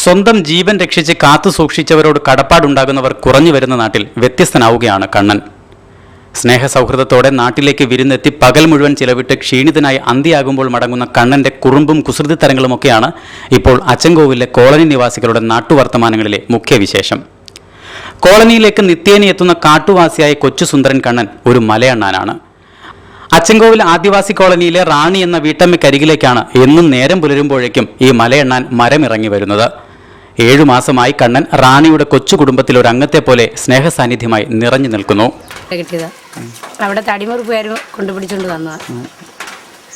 സ്വന്തം ജീവൻ രക്ഷിച്ച് കാത്തു സൂക്ഷിച്ചവരോട് കടപ്പാടുണ്ടാകുന്നവർ കുറഞ്ഞു വരുന്ന നാട്ടിൽ വ്യത്യസ്തനാവുകയാണ് കണ്ണൻ. സ്നേഹസൗഹൃദത്തോടെ നാട്ടിലേക്ക് വിരുന്നെത്തി പകൽ മുഴുവൻ ചിലവിട്ട് ക്ഷീണിതനായി അന്തിയാകുമ്പോൾ മടങ്ങുന്ന കണ്ണന്റെ കുറുമ്പും കുസൃതിത്തരങ്ങളുമൊക്കെയാണ് ഇപ്പോൾ അച്ചൻകോവിലെ കോളനി നിവാസികളുടെ നാട്ടുവർത്തമാനങ്ങളിലെ മുഖ്യവിശേഷം. കോളനിയിലേക്ക് നിത്യേന എത്തുന്ന കാട്ടുവാസിയായ കൊച്ചു സുന്ദരൻ കണ്ണൻ ഒരു മലയണ്ണാനാണ്. അച്ചൻകോവിൽ ആദിവാസി കോളനിയിലെ റാണി എന്ന വീട്ടമ്മയ്ക്കരികിലേക്കാണ് എന്നും നേരം പുലരുമ്പോഴേക്കും ഈ മലയണ്ണാൻ മരമിറങ്ങി വരുന്നത്. 7 മാസമായി കണ്ണൻ റാണിയുടെ കൊച്ചു കുടുംബത്തിൽ ഒരു അംഗത്തെ പോലെ സ്നേഹസാന്നിധ്യമായി നിറഞ്ഞു നിൽക്കുന്നു. അവിടെ തടിമുറിപ്പുകാരും കൊണ്ടുപിടിച്ചോണ്ട് തന്നതാ.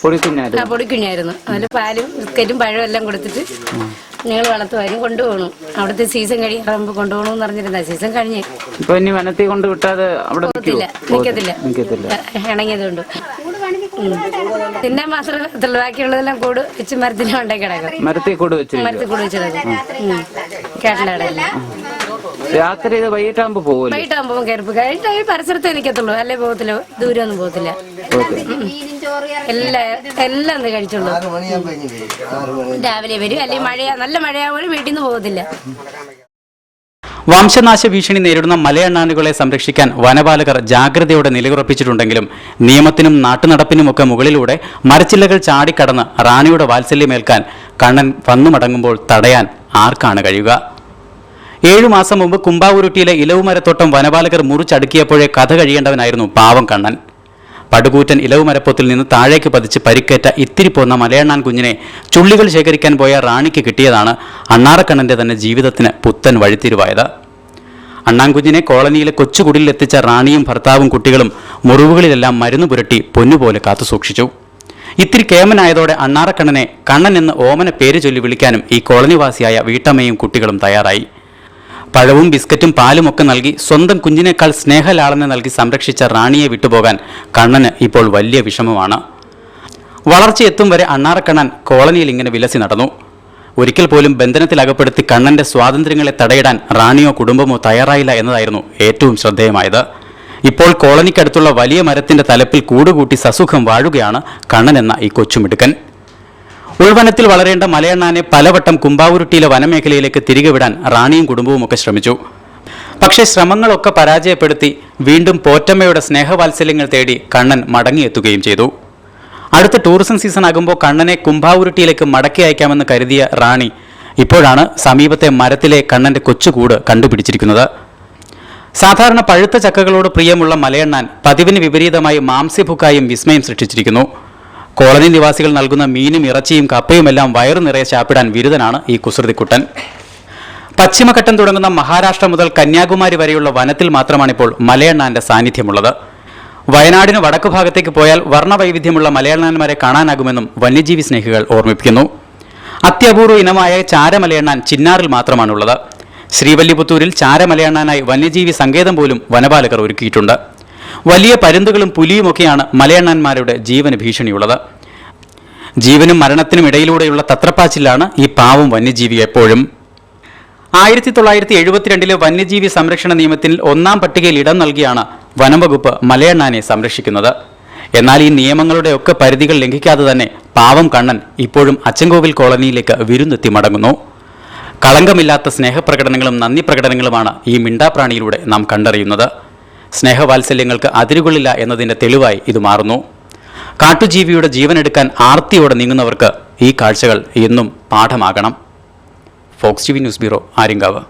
പൊടിക്കുഞ്ഞായിരുന്നു. അതിൽ പാലും ബിസ്ക്കറ്റും പഴവും എല്ലാം കൊടുത്തിട്ട് ഞങ്ങൾ വളർത്തുമായിരുന്നു. കൊണ്ടുപോകണം. അവിടുത്തെ സീസൺ കഴിയാറുമ്പോ കൊണ്ടുപോകണമെന്ന് പറഞ്ഞിരുന്ന സീസൺ കഴിഞ്ഞ് വനത്തിൽ കൊണ്ട് വിട്ടാതെ നിക്കത്തില്ല. ഇണങ്ങിയതുകൊണ്ട് പിന്നെ മാത്രമല്ല ബാക്കിയുള്ളതെല്ലാം കൂട് വെച്ച് മരത്തിന് ഉണ്ടാക്കി കിടക്കും. മരത്തിൽ കൂട് വെച്ച് കിടക്കും. കേട്ടലടല്ല. രാത്രി വൈകിട്ടാകുമ്പോ കയറിപ്പ് കഴിഞ്ഞിട്ട് ഈ പരിസരത്ത് നിൽക്കത്തുള്ളൂ. അല്ലേ പോകത്തില്ല, ദൂരം ഒന്നും പോകത്തില്ല. എല്ലാം കഴിച്ചുള്ളൂ. രാവിലെ വരും. അല്ലെങ്കിൽ നല്ല മഴയാവുമ്പോൾ വീട്ടിൽ നിന്ന് പോകത്തില്ല. വംശനാശ ഭീഷണി നേരിടുന്ന മലയണ്ണാനുകളെ സംരക്ഷിക്കാൻ വനപാലകർ ജാഗ്രതയോടെ നിലയുറപ്പിച്ചിട്ടുണ്ടെങ്കിലും നിയമത്തിനും നാട്ടുനടപ്പിനുമൊക്കെ മുകളിലൂടെ മരച്ചില്ലകൾ ചാടിക്കടന്ന് റാണിയുടെ വാത്സല്യമേൽക്കാൻ കണ്ണൻ വന്നു മടങ്ങുമ്പോൾ തടയാൻ ആർക്കാണ് കഴിയുക? 7 മാസം മുമ്പ് കുമ്പാവുരുട്ടിയിലെ ഇലവുമരത്തോട്ടം വനപാലകർ മുറിച്ചടുക്കിയപ്പോഴേ കഥ കഴിയേണ്ടവനായിരുന്നു പാവം കണ്ണൻ. പടുകൂറ്റൻ ഇലവുമരപ്പൊത്തിൽ നിന്ന് താഴേക്ക് പതിച്ച് പരിക്കേറ്റ ഇത്തിരി പോന്ന മലയണ്ണാൻ കുഞ്ഞിനെ ചുള്ളികൾ ശേഖരിക്കാൻ പോയ റാണിക്ക് കിട്ടിയതാണ് അണ്ണാറക്കണ്ണന്റെ തന്നെ ജീവിതത്തിന് പുത്തൻ വഴിത്തിരിവായത്. അണ്ണാൻകുഞ്ഞിനെ കോളനിയിലെ കൊച്ചുകുടിലിൽ എത്തിച്ച റാണിയും ഭർത്താവും കുട്ടികളും മുറിവുകളിലെല്ലാം മരുന്ന് പുരട്ടി പൊന്നുപോലെ കാത്തുസൂക്ഷിച്ചു. ഇത്തിരി കേമനായതോടെ അണ്ണാറക്കണ്ണനെ കണ്ണൻ എന്ന് ഓമന പേര് ചൊല്ലി വിളിക്കാനും ഈ കോളനിവാസിയായ വീട്ടമ്മയും കുട്ടികളും തയ്യാറായി. പഴവും ബിസ്ക്കറ്റും പാലുമൊക്കെ നൽകി സ്വന്തം കുഞ്ഞിനേക്കാൾ സ്നേഹലാളന നൽകി സംരക്ഷിച്ച റാണിയെ വിട്ടുപോകാൻ കണ്ണന് ഇപ്പോൾ വലിയ വിഷമമാണ്. വളർച്ചയെത്തും വരെ അണ്ണാറക്കണ്ണൻ കോളനിയിൽ ഇങ്ങനെ വിലസി നടന്നു. ഒരിക്കൽ പോലും ബന്ധനത്തിലകപ്പെടുത്തി കണ്ണന്റെ സ്വാതന്ത്ര്യങ്ങളെ തടയിടാൻ റാണിയോ കുടുംബമോ തയ്യാറായില്ല എന്നതായിരുന്നു ഏറ്റവും ശ്രദ്ധേയമായത്. ഇപ്പോൾ കോളനിക്കടുത്തുള്ള വലിയ മരത്തിന്റെ തലപ്പിൽ കൂടുകൂട്ടി സസുഖം വാഴുകയാണ് കണ്ണൻ എന്ന ഈ കൊച്ചുമിടുക്കൻ. ഉൾവനത്തിൽ വളരേണ്ട മലയണ്ണാനെ പലവട്ടം കുമ്പാവുരുട്ടിയിലെ വനമേഖലയിലേക്ക് തിരികെ വിടാൻ റാണിയും കുടുംബവും ഒക്കെ ശ്രമിച്ചു. പക്ഷേ ശ്രമങ്ങളൊക്കെ പരാജയപ്പെടുത്തി വീണ്ടും പോറ്റമ്മയുടെ സ്നേഹവാത്സല്യങ്ങൾ തേടി കണ്ണൻ മടങ്ങിയെത്തുകയും ചെയ്തു. അടുത്ത ടൂറിസം സീസൺ ആകുമ്പോൾ കണ്ണനെ കുമ്പാവുരുട്ടിയിലേക്ക് മടക്കി അയക്കാമെന്ന് കരുതിയ റാണി ഇപ്പോഴാണ് സമീപത്തെ മരത്തിലെ കണ്ണന്റെ കൊച്ചുകൂട് കണ്ടുപിടിച്ചിരിക്കുന്നത്. സാധാരണ പഴുത്ത ചക്കകളോട് പ്രിയമുള്ള മലയണ്ണാൻ പതിവിന് വിപരീതമായി മാംസ്യഭുക്കായും വിസ്മയം സൃഷ്ടിച്ചിരിക്കുന്നു. കോളനി നിവാസികൾ നൽകുന്ന മീനും ഇറച്ചിയും കപ്പയുമെല്ലാം വയറു നിറയെ ചാപ്പിടാൻ വിരുദ്ധനാണ് ഈ കുസൃതിക്കുട്ടൻ. പശ്ചിമഘട്ടം തുടങ്ങുന്ന മഹാരാഷ്ട്ര മുതൽ കന്യാകുമാരി വരെയുള്ള വനത്തിൽ മാത്രമാണിപ്പോൾ മലയണ്ണാന്റെ സാന്നിധ്യമുള്ളത്. വയനാടിന് വടക്കു ഭാഗത്തേക്ക് പോയാൽ വർണ്ണവൈവിധ്യമുള്ള മലയണ്ണാന്മാരെ കാണാനാകുമെന്നും വന്യജീവി സ്നേഹികൾ ഓർമ്മിപ്പിക്കുന്നു. അത്യപൂർവ ഇനമായ ചാരമലയണ്ണാൻ ചിന്നാറിൽ മാത്രമാണുള്ളത്. ശ്രീവല്ലിപുത്തൂരിൽ ചാരമലയണ്ണാനായി വന്യജീവി സങ്കേതം പോലും വനപാലകർ ഒരുക്കിയിട്ടുണ്ട്. വലിയ പരുന്തുകളും പുലിയുമൊക്കെയാണ് മലയണ്ണാന്മാരുടെ ജീവന് ഭീഷണിയുള്ളത്. ജീവനും മരണത്തിനും ഇടയിലൂടെയുള്ള തത്രപ്പാച്ചിലാണ് ഈ പാവം വന്യജീവി എപ്പോഴും. 1972 വന്യജീവി സംരക്ഷണ നിയമത്തിൽ 1-ാം പട്ടികയിൽ ഇടം നൽകിയാണ് വനംവകുപ്പ് മലയണ്ണാനെ സംരക്ഷിക്കുന്നത്. എന്നാൽ ഈ നിയമങ്ങളുടെയൊക്കെ പരിധികൾ ലംഘിക്കാതെ തന്നെ പാവം കണ്ണൻ ഇപ്പോഴും അച്ചൻകോവിൽ കോളനിയിലേക്ക് വിരുന്നെത്തി മടങ്ങുന്നു. കളങ്കമില്ലാത്ത സ്നേഹപ്രകടനങ്ങളും നന്ദി പ്രകടനങ്ങളുമാണ് ഈ മിണ്ടാപ്രാണിയിലൂടെ നാം കണ്ടറിയുന്നത്. സ്നേഹവാത്സല്യങ്ങൾക്ക് അതിരുകളില്ല എന്നതിൻ്റെ തെളിവായി ഇത് മാറുന്നു. കാട്ടുജീവിയുടെ ജീവനെടുക്കാൻ ആർത്തിയോടെ നീങ്ങുന്നവർക്ക് ഈ കാഴ്ചകൾ എന്നും പാഠമാകണം. Fox TV news bureau, Aryankavu.